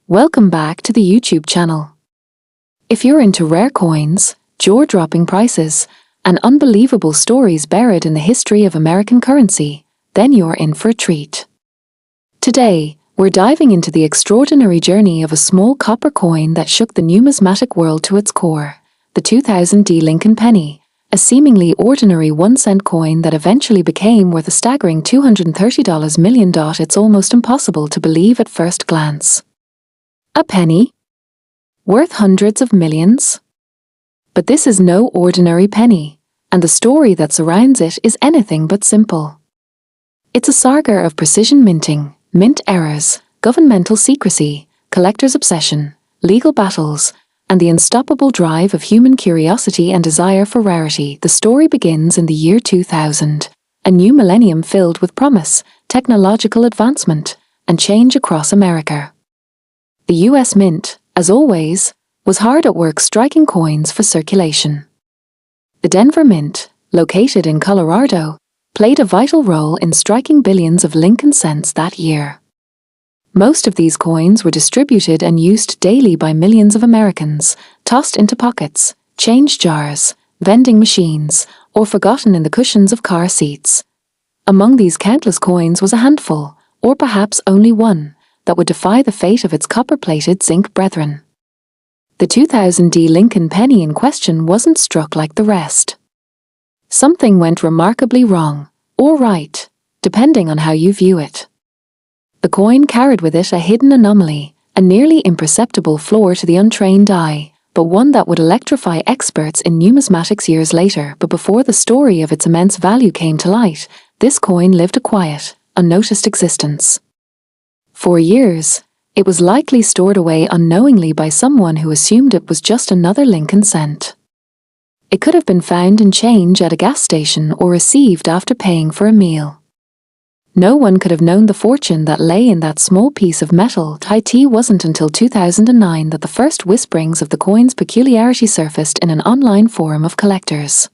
Welcome back to the YouTube channel. If you're into rare coins, jaw-dropping prices, and unbelievable stories buried in the history of American currency, then you're in for a treat. Today, we're diving into the extraordinary journey of a small copper coin that shook the numismatic world to its core, the 2000 Lincoln penny, a seemingly ordinary 1-cent coin that eventually became worth a staggering $230 million. It's almost impossible to believe at first glance. A penny? Worth hundreds of millions? But this is no ordinary penny, and the story that surrounds it is anything but simple. It's a saga of precision minting, mint errors, governmental secrecy, collector's obsession, legal battles, and the unstoppable drive of human curiosity and desire for rarity. The story begins in the year 2000, a new millennium filled with promise, technological advancement, and change across America. The US Mint, as always, was hard at work striking coins for circulation. The Denver Mint, located in Colorado, played a vital role in striking billions of Lincoln cents that year. Most of these coins were distributed and used daily by millions of Americans, tossed into pockets, change jars, vending machines, or forgotten in the cushions of car seats. Among these countless coins was a handful, or perhaps only one, that would defy the fate of its copper-plated zinc brethren. The 2000 Lincoln penny in question wasn't struck like the rest. Something went remarkably wrong, or right, depending on how you view it. The coin carried with it a hidden anomaly, a nearly imperceptible flaw to the untrained eye, but one that would electrify experts in numismatics years later. But before the story of its immense value came to light, this coin lived a quiet, unnoticed existence. For years, it was likely stored away unknowingly by someone who assumed it was just another Lincoln cent. It could have been found in change at a gas station or received after paying for a meal. No one could have known the fortune that lay in that small piece of metal. It wasn't until 2009 that the first whisperings of the coin's peculiarity surfaced in an online forum of collectors.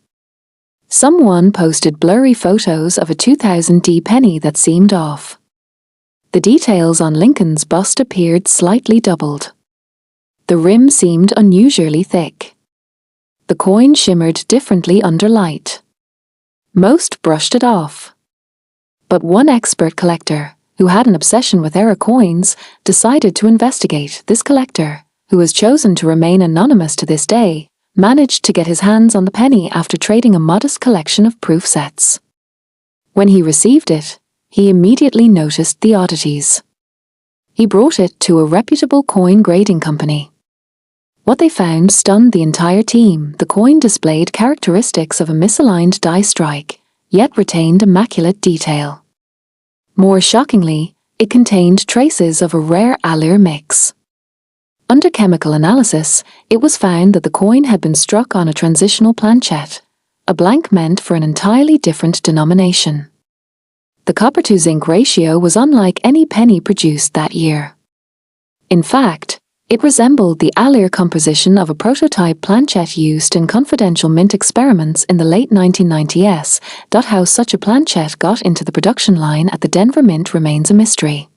Someone posted blurry photos of a 2000 penny that seemed off. The details on Lincoln's bust appeared slightly doubled. The rim seemed unusually thick. The coin shimmered differently under light. Most brushed it off. But one expert collector, who had an obsession with error coins, decided to investigate. This collector, who has chosen to remain anonymous to this day, managed to get his hands on the penny after trading a modest collection of proof sets. When he received it, he immediately noticed the oddities. He brought it to a reputable coin grading company. What they found stunned the entire team. The coin displayed characteristics of a misaligned die strike, yet retained immaculate detail. More shockingly, it contained traces of a rare allure mix. Under chemical analysis, it was found that the coin had been struck on a transitional planchet, a blank meant for an entirely different denomination. The copper-to-zinc ratio was unlike any penny produced that year. In fact, it resembled the allure composition of a prototype planchet used in confidential mint experiments in the late 1990s. How such a planchet got into the production line at the Denver Mint remains a mystery.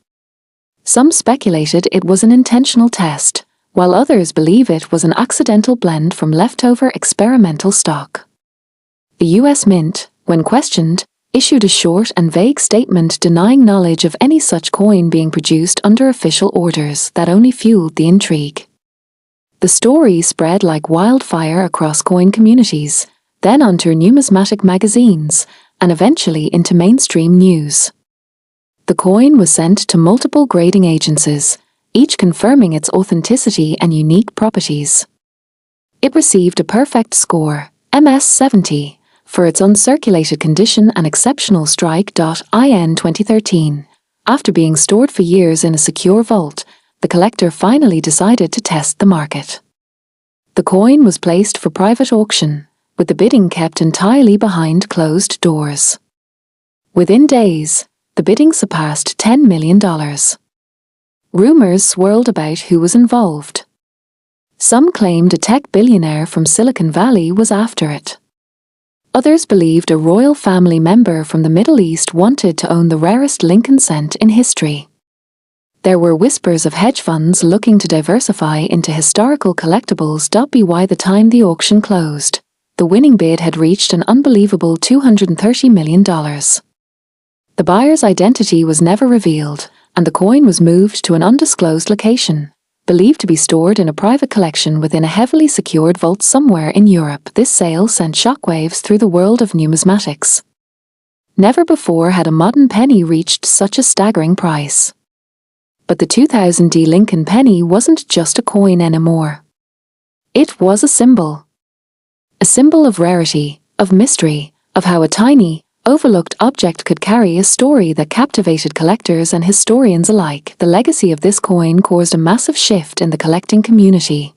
Some speculated it was an intentional test, while others believe it was an accidental blend from leftover experimental stock. The US Mint, when questioned, issued a short and vague statement denying knowledge of any such coin being produced under official orders. That only fueled the intrigue. The story spread like wildfire across coin communities, then onto numismatic magazines, and eventually into mainstream news. The coin was sent to multiple grading agencies, each confirming its authenticity and unique properties. It received a perfect score, MS 70, for its uncirculated condition and exceptional strike. In 2013, after being stored for years in a secure vault, the collector finally decided to test the market. The coin was placed for private auction, with the bidding kept entirely behind closed doors. Within days, the bidding surpassed $10 million. Rumors swirled about who was involved. Some claimed a tech billionaire from Silicon Valley was after it. Others believed a royal family member from the Middle East wanted to own the rarest Lincoln cent in history. There were whispers of hedge funds looking to diversify into historical collectibles. By the time the auction closed, the winning bid had reached an unbelievable $230 million. The buyer's identity was never revealed, and the coin was moved to an undisclosed location, believed to be stored in a private collection within a heavily secured vault somewhere in Europe. This sale sent shockwaves through the world of numismatics. Never before had a modern penny reached such a staggering price. But the 2000 Lincoln penny wasn't just a coin anymore. It was a symbol. A symbol of rarity, of mystery, of how a tiny, overlooked object could carry a story that captivated collectors and historians alike. The legacy of this coin caused a massive shift in the collecting community.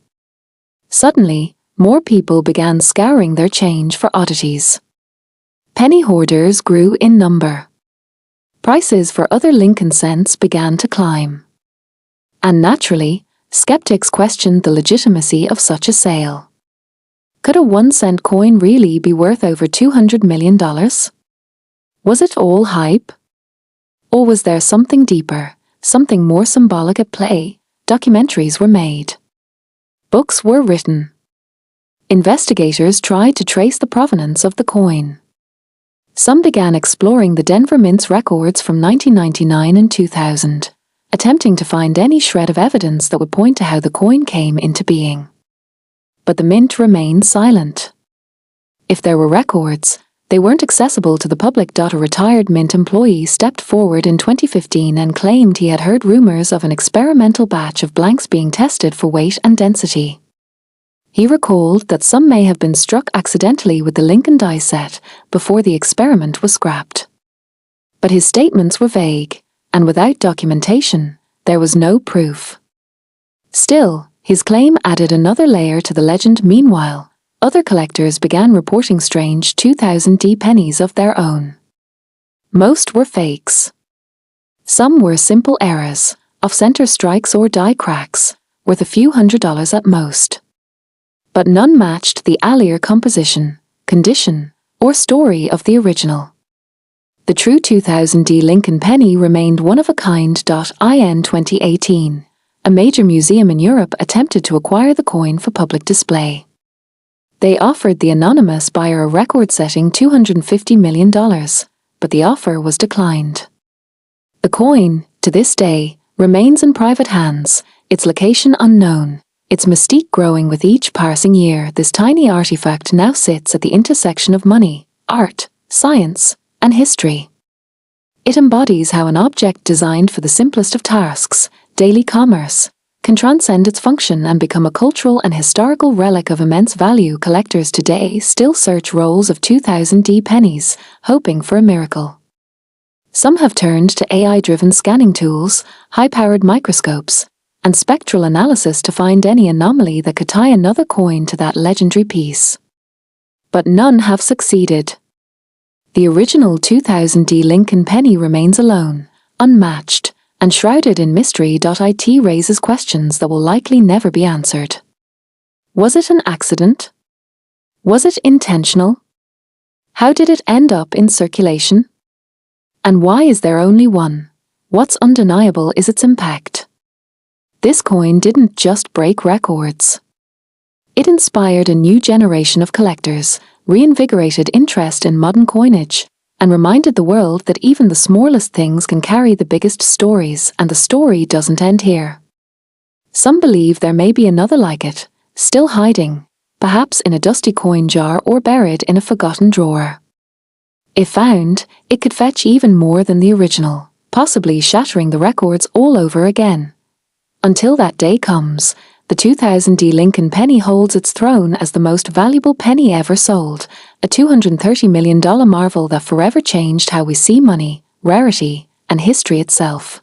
Suddenly, more people began scouring their change for oddities. Penny hoarders grew in number. Prices for other Lincoln cents began to climb. And naturally, skeptics questioned the legitimacy of such a sale. Could a 1-cent coin really be worth over $200 million? Was it all hype? Or was there something deeper, something more symbolic at play? Documentaries were made. Books were written. Investigators tried to trace the provenance of the coin. Some began exploring the Denver Mint's records from 1999 and 2000, attempting to find any shred of evidence that would point to how the coin came into being. But the Mint remained silent. If there were records, they weren't accessible to the public. A retired Mint employee stepped forward in 2015 and claimed he had heard rumors of an experimental batch of blanks being tested for weight and density. He recalled that some may have been struck accidentally with the Lincoln die set before the experiment was scrapped. But his statements were vague, and without documentation, there was no proof. Still, his claim added another layer to the legend. Meanwhile, other collectors began reporting strange 2000 pennies of their own. Most were fakes. Some were simple errors, off-center strikes or die cracks, worth a few $100s at most. But none matched the allure, composition, condition, or story of the original. The true 2000 Lincoln penny remained one of a kind. In 2018, a major museum in Europe attempted to acquire the coin for public display. They offered the anonymous buyer a record-setting $250 million, but the offer was declined. The coin, to this day, remains in private hands, its location unknown, its mystique growing with each passing year. This tiny artifact now sits at the intersection of money, art, science, and history. It embodies how an object designed for the simplest of tasks, daily commerce, can transcend its function and become a cultural and historical relic of immense value. Collectors today still search rolls of 2000 pennies, hoping for a miracle. Some have turned to AI-driven scanning tools, high-powered microscopes, and spectral analysis to find any anomaly that could tie another coin to that legendary piece. But none have succeeded. The original 2000 Lincoln penny remains alone, unmatched, and shrouded in mystery. It raises questions that will likely never be answered. Was it an accident? Was it intentional? How did it end up in circulation? And why is there only one? What's undeniable is its impact. This coin didn't just break records. It inspired a new generation of collectors, reinvigorated interest in modern coinage, and reminded the world that even the smallest things can carry the biggest stories, and the story doesn't end here. Some believe there may be another like it, still hiding, perhaps in a dusty coin jar or buried in a forgotten drawer. If found, it could fetch even more than the original, possibly shattering the records all over again. Until that day comes, the 2000 Lincoln penny holds its throne as the most valuable penny ever sold, a $230 million marvel that forever changed how we see money, rarity, and history itself.